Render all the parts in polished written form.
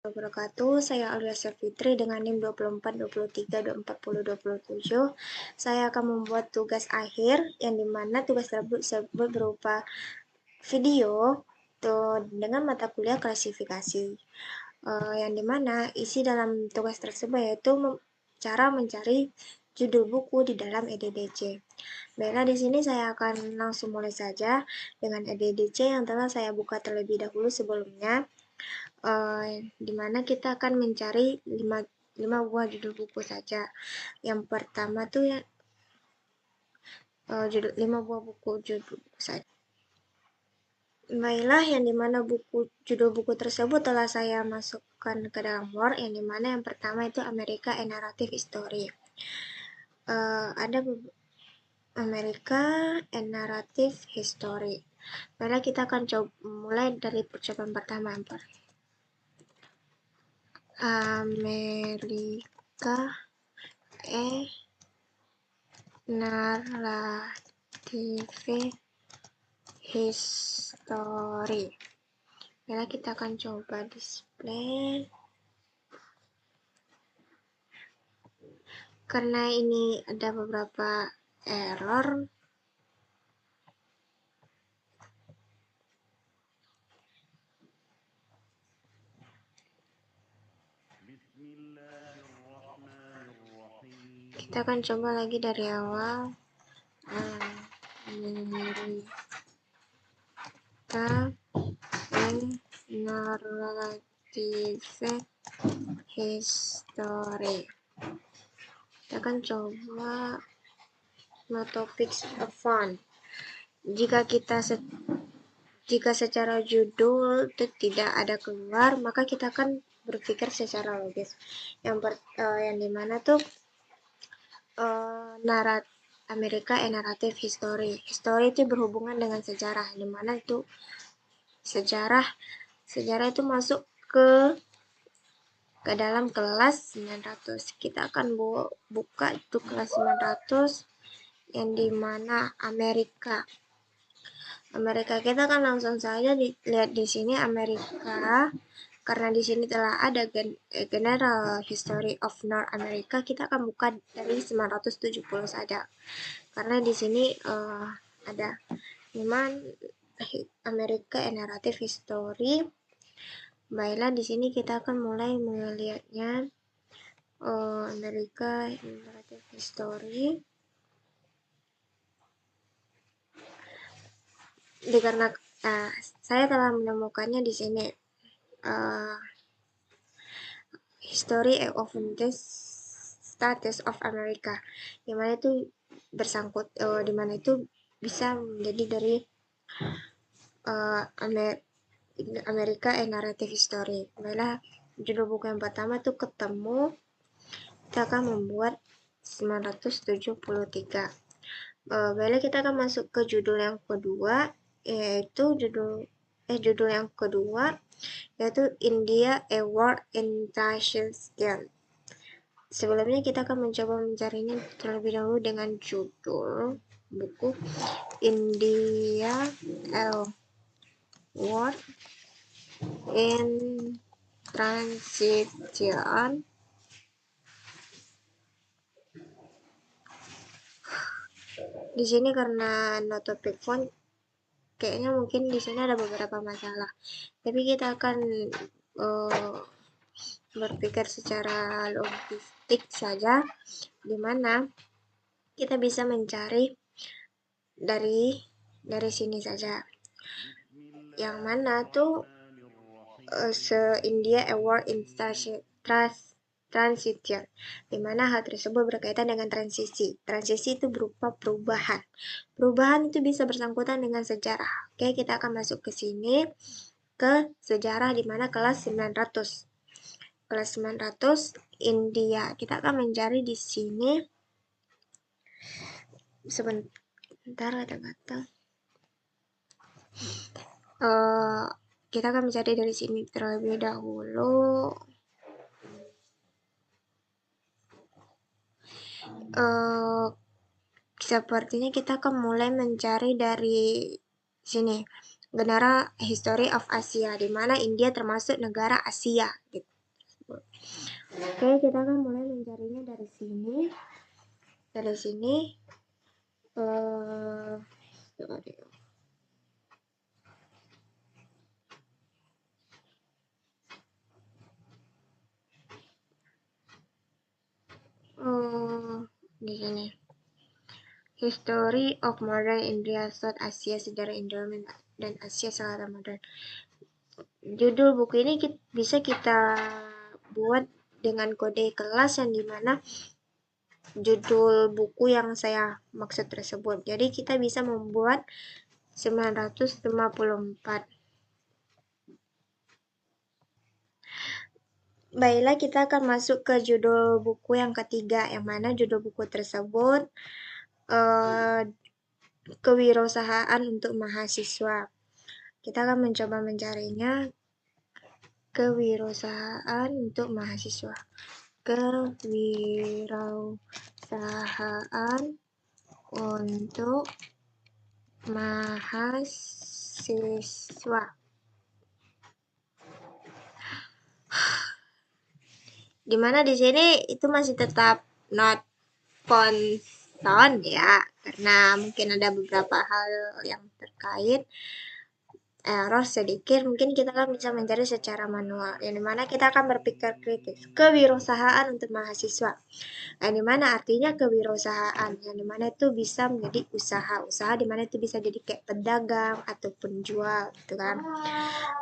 Wabarakatuh. Saya Aliasa Fitri dengan NIM 2423242027. Saya akan membuat tugas akhir yang dimana tugas tersebut berupa video dengan mata kuliah klasifikasi. Yang dimana isi dalam tugas tersebut yaitu cara mencari judul buku di dalam EDDC. Baiklah, di sini saya akan langsung mulai saja dengan EDDC yang telah saya buka terlebih dahulu sebelumnya. Di mana kita akan mencari 5 buah judul buku saja. Yang pertama tuh ya 5 buah judul buku saja. Baiklah, yang dimana judul buku tersebut telah saya masukkan ke dalam Word, yang dimana yang pertama itu America A Narrative History. Ada America A Narrative History. Baiklah, kita akan mulai dari percobaan pertama. America A Narrative History. Baiklah, kita akan coba display. Karena ini ada beberapa error, kita akan coba lagi dari awal. America Narrative History. Kita akan coba Motofix Font. Jika secara judul itu tidak ada keluar, maka kita akan berpikir secara logis. Yang dimana tuh America A Narrative History. History itu berhubungan dengan sejarah, dimana itu sejarah itu masuk ke dalam kelas 900. Kita akan buka itu kelas 900 yang dimana Amerika kita akan langsung saja lihat di sini Amerika. Karena di sini telah ada General History of North America, kita akan buka dari 970 saja. Karena di sini ada America A Narrative History. Baiklah, di sini kita akan mulai melihatnya America Narrative History. Dikarenakan saya telah menemukannya di sini. History of the Status of America, dimana itu bersangkut, dimana itu bisa menjadi dari America A Narrative History. Baiklah, judul buku yang pertama itu ketemu. Kita akan membuat 973. Baiklah, kita akan masuk ke judul yang kedua, yaitu judul yang kedua yaitu India A War in Transition. Sebelumnya kita akan mencoba mencarinya terlebih dahulu dengan judul buku India A War in Transition. Di sini karena Motofix Font kayaknya mungkin di sini ada beberapa masalah, tapi kita akan berpikir secara logistik saja, dimana kita bisa mencari dari sini saja, yang mana tuh India A War in Transition, dimana hal tersebut berkaitan dengan transisi. Transisi itu berupa perubahan. Perubahan itu bisa bersangkutan dengan sejarah. Oke, kita akan masuk ke sini, ke sejarah dimana kelas 900. Kelas 900 India. Kita akan mencari di sini. Sebentar, kata-kata. Kita akan mencari dari sini terlebih dahulu. Sepertinya kita akan mulai mencari dari sini. negara History of Asia, di mana India termasuk negara Asia gitu. Oke, kita akan mulai mencarinya dari sini. Dari sini eh di sini. History of Modern India, South Asia, Sejarah India dan Asia Selatan Modern. Judul buku ini bisa kita buat dengan kode kelas yang dimana judul buku yang saya maksud tersebut. Jadi kita bisa membuat 954. Baiklah, kita akan masuk ke judul buku yang ketiga, yang mana judul buku tersebut kewirausahaan untuk mahasiswa. Kita akan mencoba mencarinya, kewirausahaan untuk mahasiswa. Kewirausahaan untuk mahasiswa. Dimana di sini itu masih tetap not ponton ya, karena mungkin ada beberapa hal yang terkait error sedikit, mungkin kita kan bisa mencari secara manual, yang dimana kita akan berpikir kritis. Kewirausahaan untuk mahasiswa, yang dimana artinya kewirausahaan, yang dimana itu bisa menjadi usaha dimana itu bisa jadi kayak pedagang atau penjual gitu kan.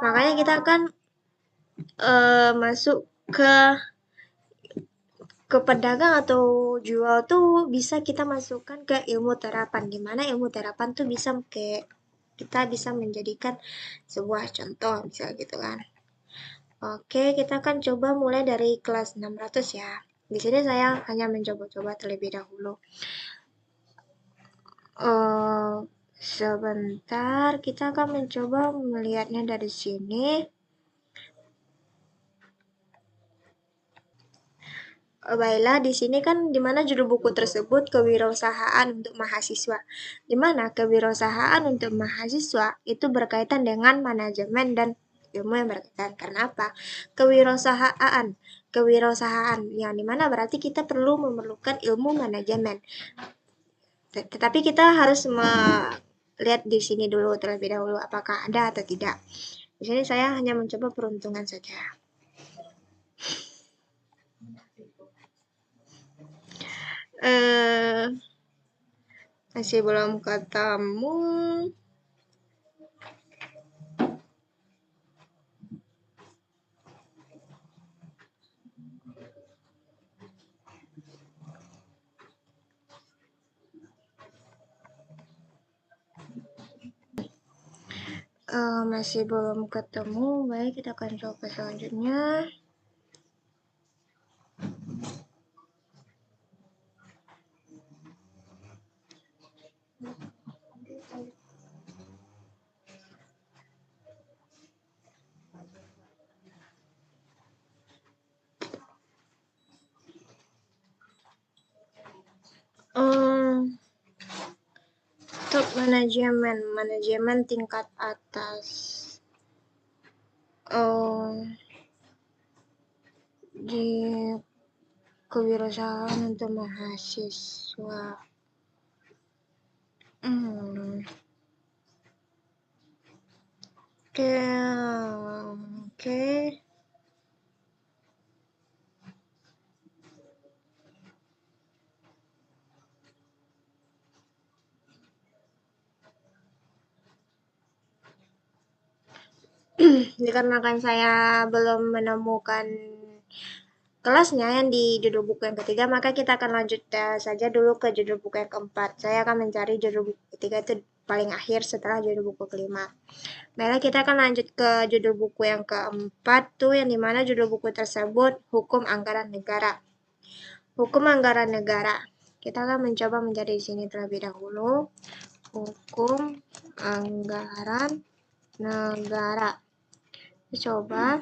Makanya kita akan masuk ke pedagang atau jual tuh bisa kita masukkan ke ilmu terapan, dimana ilmu terapan tuh bisa kayak kita bisa menjadikan sebuah contoh misalnya gitu kan. Oke, kita akan coba mulai dari kelas 600 ya. Di sini saya hanya mencoba-coba terlebih dahulu. Sebentar, kita akan mencoba melihatnya dari sini. Baiklah, di sini kan dimana judul buku tersebut kewirausahaan untuk mahasiswa. Dimana kewirausahaan untuk mahasiswa itu berkaitan dengan manajemen dan ilmu yang berkaitan. Karena apa? Kewirausahaan yang dimana berarti kita perlu memerlukan ilmu manajemen. Tetapi kita harus melihat di sini dulu terlebih dahulu apakah ada atau tidak. Di sini saya hanya mencoba peruntungan saja. Masih belum ketemu. Masih belum ketemu. Baik, kita akan coba selanjutnya. Top manajemen tingkat atas. Di kewirausahaan untuk mahasiswa. Oke. Dikarenakan saya belum menemukan kelasnya yang di judul buku yang ketiga, maka kita akan lanjut saja dulu ke judul buku yang keempat. Saya akan mencari judul buku ketiga itu paling akhir setelah judul buku kelima. Baiklah, kita akan lanjut ke judul buku yang keempat tuh, yang dimana judul buku tersebut Hukum Anggaran Negara. Hukum Anggaran Negara. Kita akan mencoba mencari di sini terlebih dahulu. Hukum Anggaran Negara. Coba.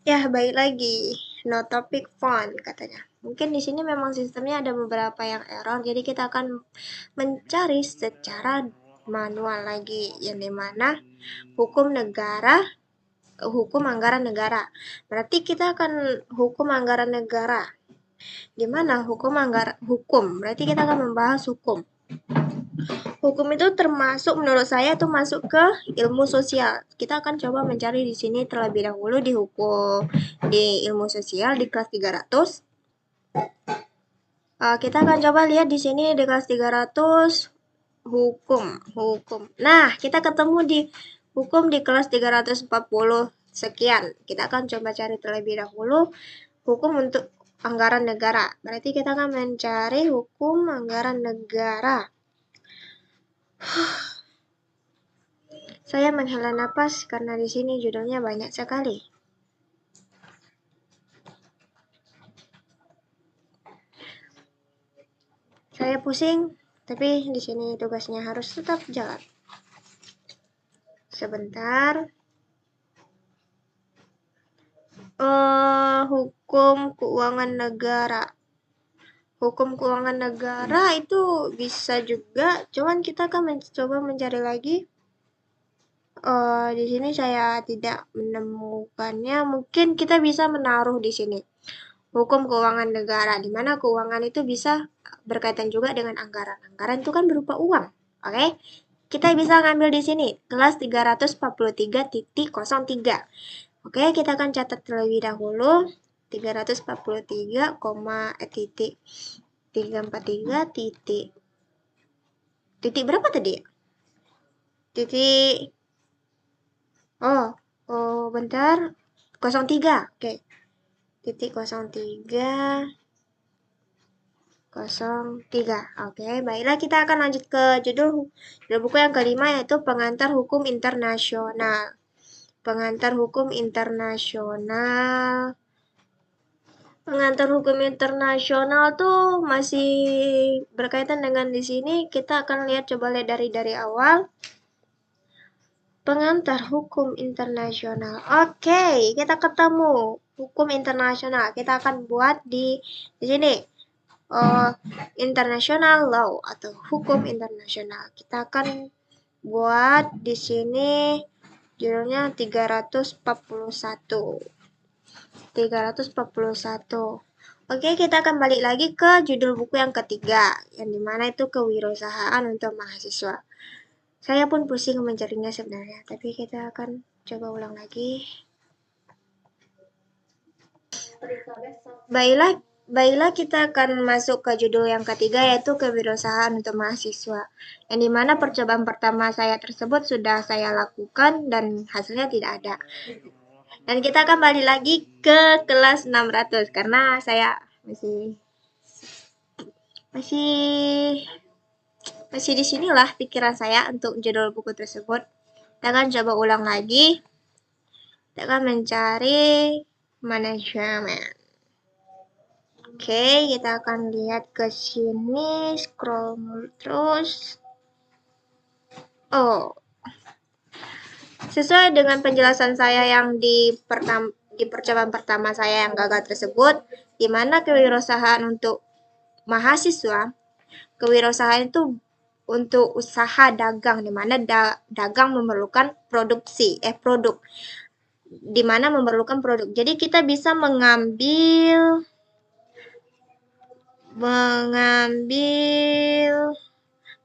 Ya, baik lagi. No topic found katanya. Mungkin di sini memang sistemnya ada beberapa yang error, jadi kita akan mencari secara manual lagi, yang dimana hukum negara, hukum anggaran negara. Berarti kita akan hukum anggaran negara. Dimana hukum, berarti kita akan membahas hukum. Hukum itu termasuk, menurut saya itu masuk ke ilmu sosial. Kita akan coba mencari di sini terlebih dahulu di hukum, di ilmu sosial di kelas 300. Kita akan coba lihat di sini di kelas 300 hukum. Nah, kita ketemu di hukum di kelas 340 sekian. Kita akan coba cari terlebih dahulu hukum untuk anggaran negara. Berarti kita akan mencari hukum anggaran negara. Saya menghela napas karena di sini judulnya banyak sekali. Saya pusing, tapi di sini tugasnya harus tetap jalan. Sebentar. Hukum keuangan negara. Hukum keuangan negara itu bisa juga, cuman kita akan mencoba mencari lagi. Di sini saya tidak menemukannya. Mungkin kita bisa menaruh di sini hukum keuangan negara, di mana keuangan itu bisa berkaitan juga dengan anggaran. Anggaran itu kan berupa uang, oke? Kita bisa ngambil di sini kelas 343.03. Oke, kita akan catat terlebih dahulu 343, titik 343 titik. Titik berapa tadi? Titik bentar. 03. Oke. Titik 03 03. Oke, baiklah kita akan lanjut ke judul buku yang kelima, yaitu pengantar hukum internasional. Pengantar hukum internasional. Pengantar hukum internasional tuh masih berkaitan dengan di sini. Kita akan coba lihat dari awal. Pengantar hukum internasional. Oke, kita ketemu hukum internasional. Kita akan buat di sini. International law atau hukum internasional. Kita akan buat di sini judulnya 341. 341. Oke, kita akan balik lagi ke judul buku yang ketiga, yang dimana itu kewirausahaan untuk mahasiswa. Saya pun pusing mencarinya sebenarnya, tapi kita akan coba ulang lagi. Baiklah, kita akan masuk ke judul yang ketiga, yaitu kewirausahaan untuk mahasiswa. Yang dimana percobaan pertama saya tersebut sudah saya lakukan dan hasilnya tidak ada. Dan kita akan balik lagi ke kelas 600 karena saya masih di sinilah pikiran saya untuk judul buku tersebut. Kita akan coba ulang lagi. Kita akan mencari manajemen. Oke, kita akan lihat ke sini, scroll terus. Sesuai dengan penjelasan saya yang di percobaan pertama saya yang gagal tersebut, di mana kewirausahaan untuk mahasiswa, kewirausahaan itu untuk usaha dagang, di mana dagang memerlukan produk, di mana memerlukan produk. Jadi kita bisa mengambil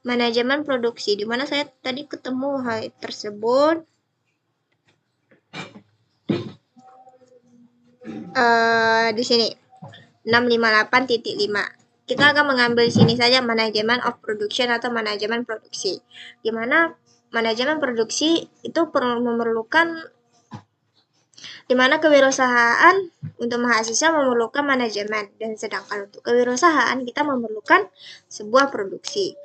manajemen produksi, di mana saya tadi ketemu hal tersebut. Di sini 658.5. Kita akan mengambil sini saja manajemen of production atau manajemen produksi. Di mana manajemen produksi itu memerlukan, di mana kewirausahaan untuk mahasiswa memerlukan manajemen, dan sedangkan untuk kewirausahaan kita memerlukan sebuah produksi.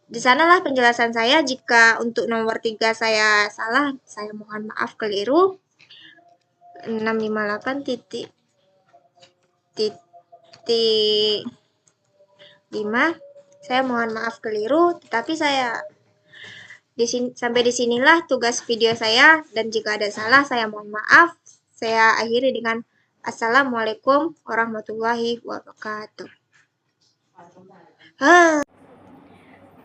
Di sanalah penjelasan saya. Jika untuk nomor 3 saya salah, saya mohon maaf, keliru. 658.5, saya mohon maaf keliru, tetapi saya sampai di sinilah tugas video saya, dan jika ada salah saya mohon maaf. Saya akhiri dengan Assalamualaikum warahmatullahi wabarakatuh.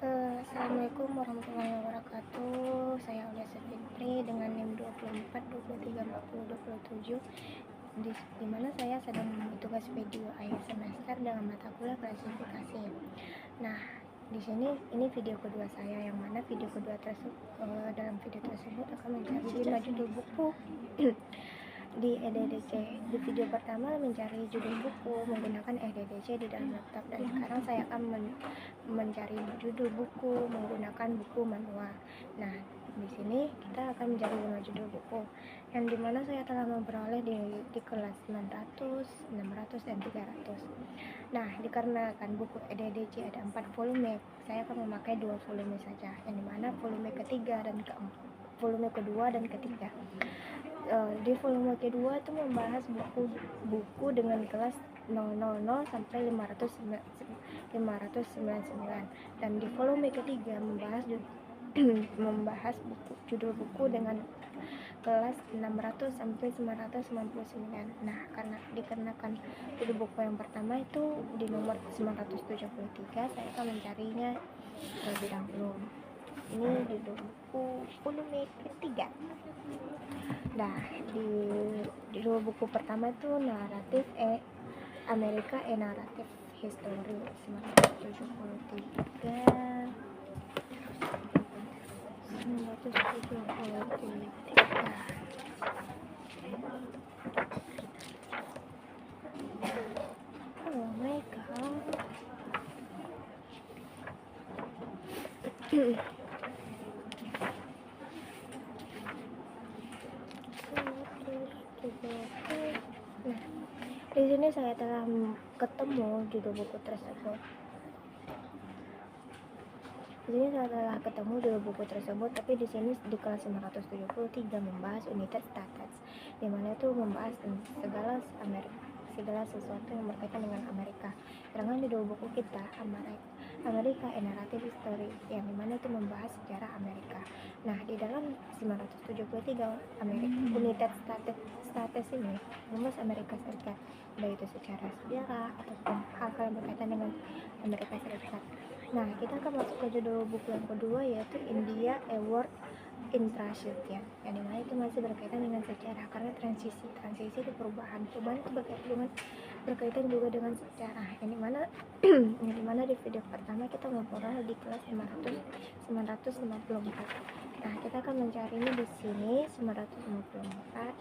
Assalamualaikum warahmatullahi wabarakatuh. Saya Aulia Fitri dengan NIM 24 23 40 27, di mana saya sedang membuat tugas video akhir semester dengan mata kuliah klasifikasi. Nah, di sini ini video kedua saya, yang mana video kedua dalam video tersebut akan mencari 5 judul buku di EDDC. Di video pertama mencari judul buku menggunakan EDDC di dalam laptop, dan sekarang saya akan mencari judul buku menggunakan buku manual. Nah, di sini kita akan mencari 5 judul buku yang dimana saya telah memperoleh di kelas 900, 600, dan 300. Nah, dikarenakan buku EDDC ada 4 volume, saya akan memakai 2 volume saja, yang dimana volume ketiga dan volume kedua dan ketiga. Di volume kedua itu membahas buku dengan kelas 000 sampai 599, dan di volume ketiga membahas judul buku dengan kelas 600 sampai 999. Nah, dikarenakan judul buku yang pertama itu di nomor 973, saya akan mencarinya terlebih dahulu. Ini judul buku volume ketiga. Nah, di judul buku pertama itu naratif Amerika, Narrative History 973. Oh my god. Nah, di sini saya telah ketemu judul buku tersebut. Tapi di sini di kelas 973 membahas unitas status, di mana itu membahas segala sesuatu yang berkaitan dengan Amerika. Sedangkan judul buku kita Amerika Narrative History, yang dimana itu membahas sejarah Amerika. Nah, di dalam 973 unitas status ini membahas Amerika Serikat, baik itu secara sejarah ataupun hal-hal yang berkaitan dengan Amerika Serikat. Nah, kita akan masuk ke judul buku yang kedua, yaitu India A World in Transition, yang dimana itu masih berkaitan dengan sejarah, karena transisi itu perubahan itu berkaitan juga dengan sejarah, yang dimana di video pertama kita memperoleh di kelas 954. Nah, kita akan mencarinya di sini 954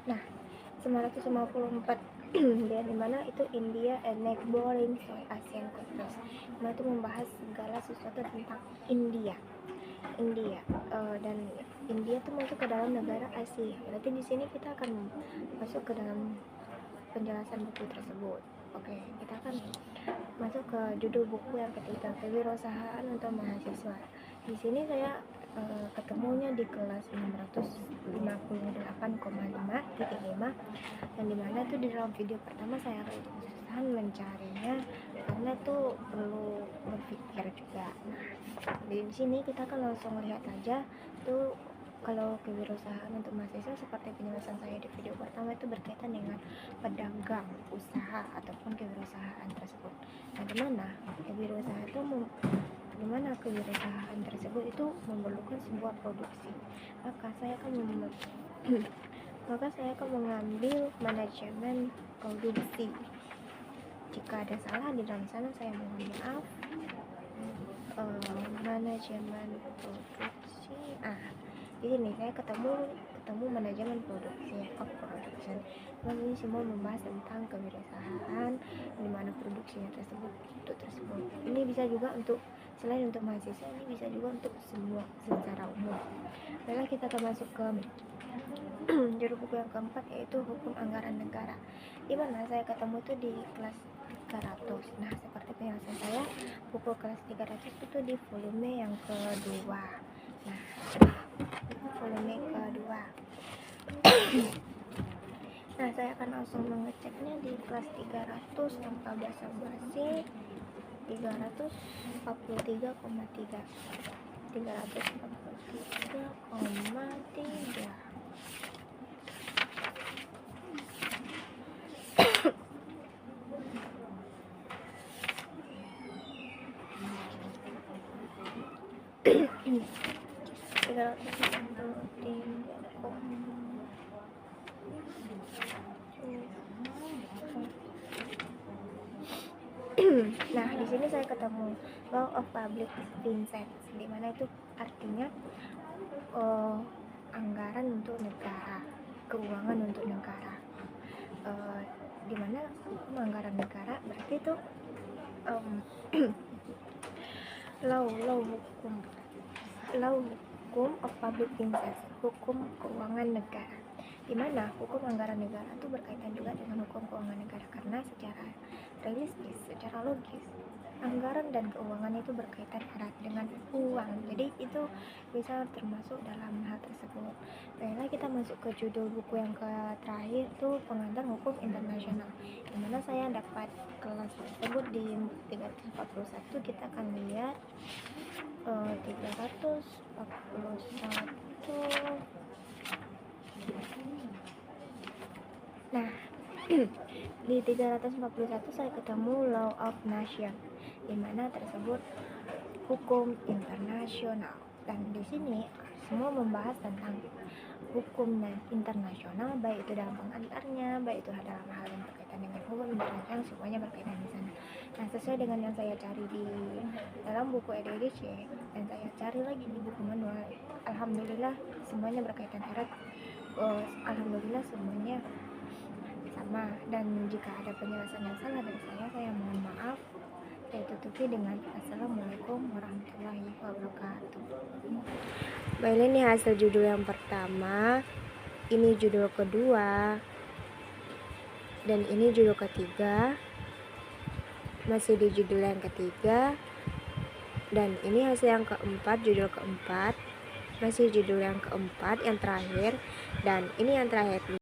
Nah, 954 dia dimana itu India and neighboring Asian countries. Nah, itu membahas segala sesuatu tentang India. Dan India itu masuk ke dalam negara Asia. Berarti di sini kita akan masuk ke dalam penjelasan buku tersebut. Oke, kita akan masuk ke judul buku yang ketiga, kewirausahaan untuk mahasiswa. Di sini saya ketemunya di kelas 658,5 yang dimana tuh di dalam video pertama saya kesusahan mencarinya karena tuh perlu berpikir juga. Nah, di sini kita akan langsung lihat aja tuh. Kalau kewirausahaan untuk mahasiswa seperti penjelasan saya di video pertama itu berkaitan dengan pedagang, usaha ataupun kewirausahaan tersebut. Nah, dimana kewirausahaan tersebut itu memerlukan sebuah produksi. Maka saya akan mengambil manajemen produksi. Jika ada salah di dalam sana saya mohon maaf. Manajemen produksi. Di sini saya ketemu manajemen produksi, production. Ini semua membahas tentang kewirausahaan, di mana produksinya tersebut. Ini bisa juga untuk selain untuk mahasiswa, ini bisa juga untuk semua secara umum. Lalu kita akan masuk ke judul buku yang keempat, yaitu Hukum Anggaran Negara, di mana saya ketemu itu di kelas 300. Nah, seperti penjelasan saya, buku kelas 300 itu di volume yang kedua. Nah, volume kedua. Nah, saya akan langsung mengeceknya di kelas 300 tanpa basa-basi. 343,3 343,3. Nah, di sini saya ketemu law of public finance, di mana itu artinya anggaran untuk negara, keuangan untuk negara. Di mana hukum anggaran negara berarti itu law hukum of public finance, hukum keuangan negara. Di mana hukum anggaran negara itu berkaitan juga dengan hukum keuangan negara, karena secara realistis, secara logis, anggaran dan keuangan itu berkaitan erat dengan uang. Jadi itu bisa termasuk dalam hal tersebut. Baiklah, kita masuk ke judul buku yang terakhir, itu pengantar hukum internasional, dimana saya dapat kelas tersebut di 341. Kita akan lihat 341. Nah, di 341 saya ketemu law of nation, di mana tersebut hukum internasional, dan di sini semua membahas tentang hukum internasional, baik itu dalam pengantarnya, baik itu dalam hal yang berkaitan dengan hukum internasional, semuanya berkaitan di sana. Nah, sesuai dengan yang saya cari di dalam buku EDDC dan saya cari lagi di buku manual, alhamdulillah semuanya berkaitan erat. Alhamdulillah semuanya sama, dan jika ada penjelasan yang salah dari saya mohon maaf. Saya tutupi dengan assalamualaikum warahmatullahi wabarakatuh. Baik, ini hasil judul yang pertama, ini judul kedua, dan ini judul ketiga, masih di judul yang ketiga, dan ini hasil yang keempat, judul keempat, masih judul yang keempat, yang terakhir, dan ini yang terakhir.